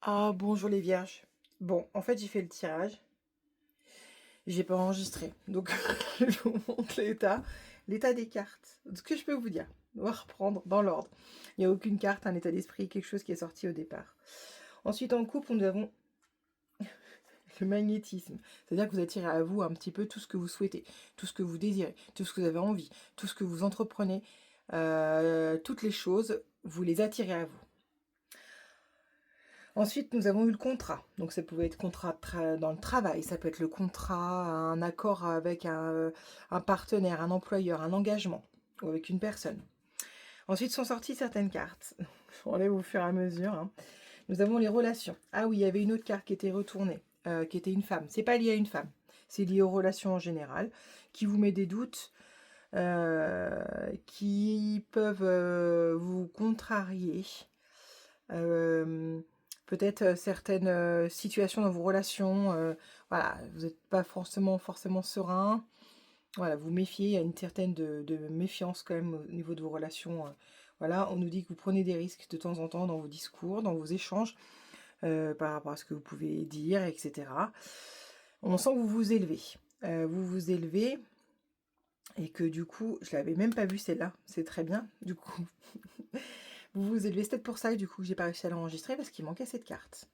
Ah, bonjour les vierges. Bon, en fait, j'ai fait le tirage. J'ai pas enregistré. Donc, je vous montre l'état des cartes. Ce que je peux vous dire, on va reprendre dans l'ordre. Il n'y a aucune carte, un état d'esprit, quelque chose qui est sorti au départ. Ensuite, en couple, nous avons le magnétisme. C'est-à-dire que vous attirez à vous un petit peu tout ce que vous souhaitez, tout ce que vous désirez, tout ce que vous avez envie, tout ce que vous entreprenez, toutes les choses, vous les attirez à vous. Ensuite, nous avons eu le contrat. Donc, ça pouvait être contrat dans le travail, ça peut être le contrat, un accord avec un partenaire, un employeur, un engagement, ou avec une personne. Ensuite, sont sorties certaines cartes. Je enlève au fur et à mesure. Hein. Nous avons les relations. Ah oui, il y avait une autre carte qui était retournée, qui était une femme. C'est pas lié à une femme, c'est lié aux relations en général, qui vous met des doutes, qui peuvent vous contrarier. Peut-être certaines situations dans vos relations, voilà, vous n'êtes pas forcément serein. Voilà, vous méfiez, il y a une certaine de méfiance quand même au niveau de vos relations. Voilà, on nous dit que vous prenez des risques de temps en temps dans vos discours, dans vos échanges, par rapport à ce que vous pouvez dire, etc. On sent que vous vous élevez. Vous vous élevez et que du coup, je l'avais même pas vue celle-là, c'est très bien, du coup. Vous vous élevez, c'est peut-être pour ça du coup que j'ai pas réussi à l'enregistrer parce qu'il manquait cette carte.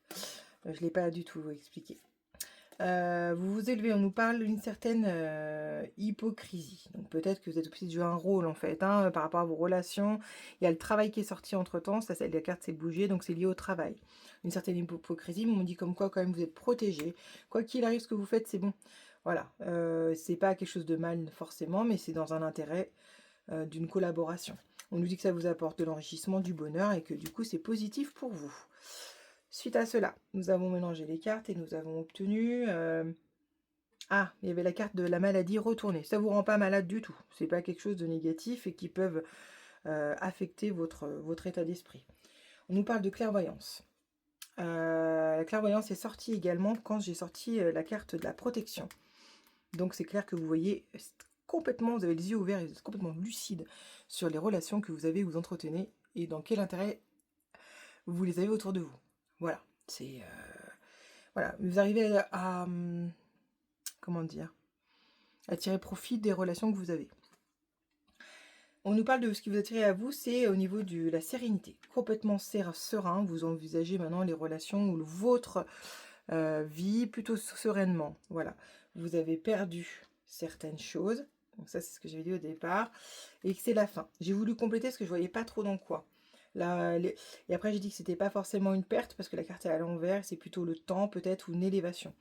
Je ne l'ai pas du tout expliqué. Vous vous élevez, on nous parle d'une certaine hypocrisie. Donc peut-être que vous êtes obligé de jouer un rôle en fait, hein, par rapport à vos relations. Il y a le travail qui est sorti entre temps, ça, la carte s'est bougée, donc c'est lié au travail. Une certaine hypocrisie, mais on dit comme quoi quand même vous êtes protégé. Quoi qu'il arrive, ce que vous faites, c'est bon. Voilà, c'est pas quelque chose de mal forcément, mais c'est dans un intérêt d'une collaboration. On nous dit que ça vous apporte de l'enrichissement, du bonheur et que du coup c'est positif pour vous. Suite à cela, nous avons mélangé les cartes et nous avons obtenu... Ah, il y avait la carte de la maladie retournée. Ça ne vous rend pas malade du tout. C'est pas quelque chose de négatif et qui peuvent affecter votre état d'esprit. On nous parle de clairvoyance. La clairvoyance est sortie également quand j'ai sorti la carte de la protection. Donc c'est clair que vous voyez complètement, vous avez les yeux ouverts et vous êtes complètement lucide sur les relations que vous avez, vous entretenez et dans quel intérêt vous les avez autour de vous. Voilà, c'est... voilà, vous arrivez comment dire, à tirer profit des relations que vous avez. On nous parle de ce qui vous attire à vous, c'est au niveau de la sérénité. Complètement serein, vous envisagez maintenant les relations ou votre vie plutôt sereinement. Voilà, vous avez perdu certaines choses. Donc ça, c'est ce que j'avais dit au départ. Et que c'est la fin. J'ai voulu compléter parce que je voyais pas trop dans quoi. Là, et après, j'ai dit que c'était pas forcément une perte parce que la carte est à l'envers. C'est plutôt le temps peut-être ou une élévation.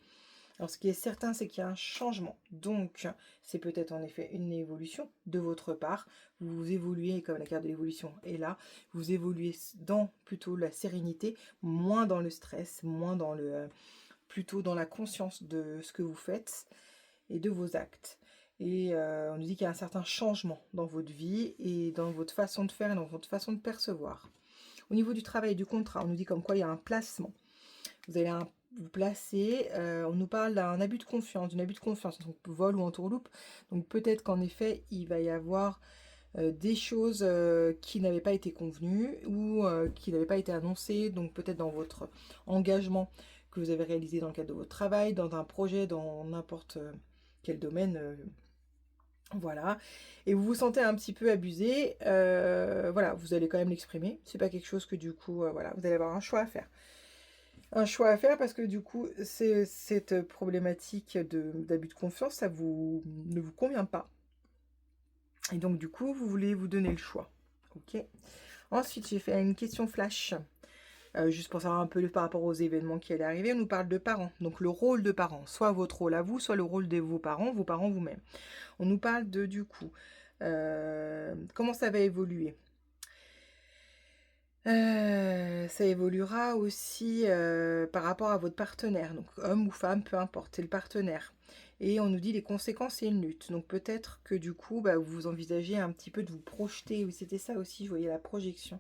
Alors, ce qui est certain, c'est qu'il y a un changement. Donc, c'est peut-être en effet une évolution de votre part. Vous évoluez, comme la carte de l'évolution est là, vous évoluez dans plutôt la sérénité, moins dans le stress, moins dans le... plutôt dans la conscience de ce que vous faites et de vos actes. Et on nous dit qu'il y a un certain changement dans votre vie et dans votre façon de faire et dans votre façon de percevoir. Au niveau du travail et du contrat, on nous dit comme quoi il y a un placement. Vous allez vous placer, on nous parle d'un abus de confiance, donc vol ou entourloupe. Donc peut-être qu'en effet, il va y avoir des choses qui n'avaient pas été convenues ou qui n'avaient pas été annoncées, donc peut-être dans votre engagement que vous avez réalisé dans le cadre de votre travail, dans un projet, dans n'importe quel domaine. Voilà, et vous vous sentez un petit peu abusé, voilà, vous allez quand même l'exprimer, c'est pas quelque chose que du coup, voilà, vous allez avoir un choix à faire. Un choix à faire parce que du coup, cette problématique d'abus de confiance, ça ne vous convient pas. Et donc du coup, vous voulez vous donner le choix. Ok. Ensuite, j'ai fait une question flash, juste pour savoir un peu par rapport aux événements qui allaient arriver. On nous parle de parents, donc le rôle de parents, soit votre rôle à vous, soit le rôle de vos parents vous-même. On nous parle de du coup, comment ça va évoluer. Ça évoluera aussi par rapport à votre partenaire, donc homme ou femme, peu importe, c'est le partenaire. Et on nous dit les conséquences et une lutte. Donc peut-être que du coup, vous envisagez un petit peu de vous projeter. Oui, c'était ça aussi, je voyais la projection.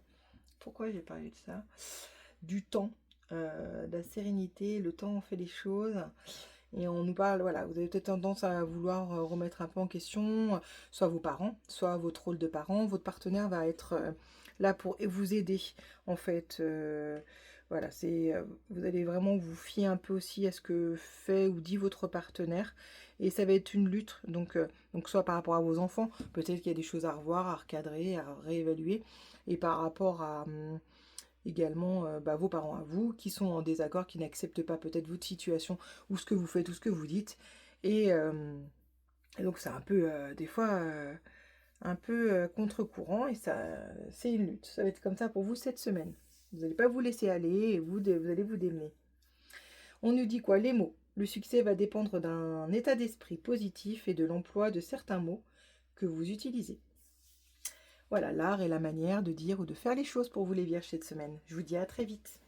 Pourquoi j'ai parlé de ça? Du temps, de la sérénité, le temps on fait les choses. Et on nous parle, voilà, vous avez peut-être tendance à vouloir remettre un peu en question, soit vos parents, soit votre rôle de parent. Votre partenaire va être là pour vous aider, en fait, Voilà, c'est vous allez vraiment vous fier un peu aussi à ce que fait ou dit votre partenaire. Et ça va être une lutte, donc soit par rapport à vos enfants, peut-être qu'il y a des choses à revoir, à recadrer, à réévaluer. Et par rapport à également vos parents à vous, qui sont en désaccord, qui n'acceptent pas peut-être votre situation, ou ce que vous faites, ou ce que vous dites. Et donc c'est un peu, des fois, un peu contre-courant, et ça, c'est une lutte. Ça va être comme ça pour vous cette semaine. Vous n'allez pas vous laisser aller, et vous allez vous démener. On nous dit quoi? Les mots. Le succès va dépendre d'un état d'esprit positif et de l'emploi de certains mots que vous utilisez. Voilà, l'art et la manière de dire ou de faire les choses pour vous les vierges cette semaine. Je vous dis à très vite.